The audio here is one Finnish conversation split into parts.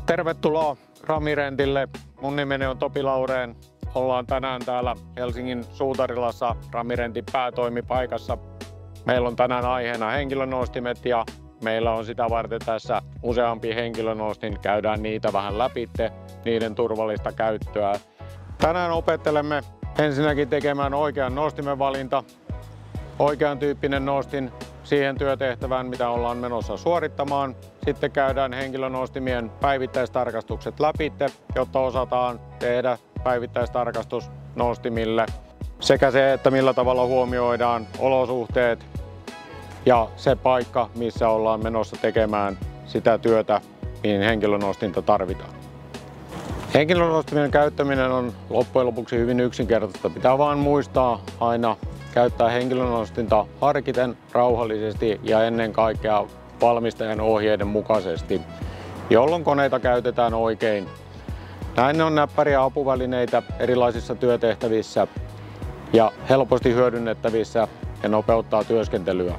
Tervetuloa Ramirentille. Mun nimeni on Topi Laureen. Ollaan tänään täällä Helsingin Suutarilassa Ramirentin päätoimipaikassa. Meillä on tänään aiheena henkilönostimet ja meillä on sitä varten tässä useampi henkilönostin. Käydään niitä vähän läpi, niiden turvallista käyttöä. Tänään opettelemme ensinnäkin tekemään oikean nostimen valinta, oikean tyyppinen nostin siihen työtehtävään, mitä ollaan menossa suorittamaan. Sitten käydään henkilönostimien päivittäistarkastukset läpi, jotta osataan tehdä päivittäistarkastus nostimille. Sekä se, että millä tavalla huomioidaan olosuhteet ja se paikka, missä ollaan menossa tekemään sitä työtä, mihin henkilönostinta tarvitaan. Henkilönostimien käyttäminen on loppujen lopuksi hyvin yksinkertaista. Pitää vain muistaa aina käyttää henkilönostinta harkiten, rauhallisesti ja ennen kaikkea valmistajan ohjeiden mukaisesti, jolloin koneita käytetään oikein. Näin ne on näppäriä apuvälineitä erilaisissa työtehtävissä ja helposti hyödynnettävissä ja nopeuttaa työskentelyä.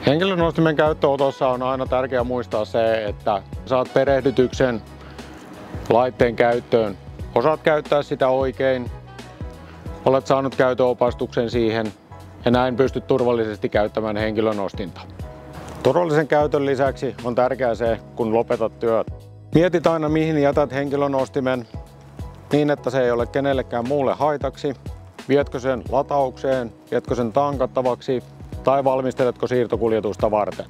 Henkilönostimen käyttöönotossa on aina tärkeää muistaa se, että saat perehdytyksen laitteen käyttöön. Osaat käyttää sitä oikein, olet saanut käytöopastuksen siihen ja näin pystyt turvallisesti käyttämään henkilönostinta. Turvallisen käytön lisäksi on tärkeää se, kun lopetat työt. Mietit aina, mihin jätät henkilönostimen niin, että se ei ole kenellekään muulle haitaksi. Vietkö sen lataukseen, vietkö sen tankattavaksi tai valmisteletko siirtokuljetusta varten.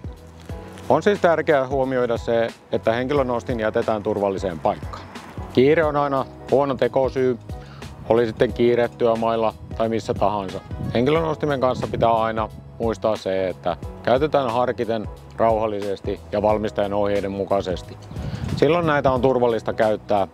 On siis tärkeää huomioida se, että henkilönostin jätetään turvalliseen paikkaan. Kiire on aina huono tekosyy, oli sitten kiire työmailla tai missä tahansa. Henkilönostimen kanssa pitää aina muistaa se, että käytetään harkiten, rauhallisesti ja valmistajan ohjeiden mukaisesti. Silloin näitä on turvallista käyttää.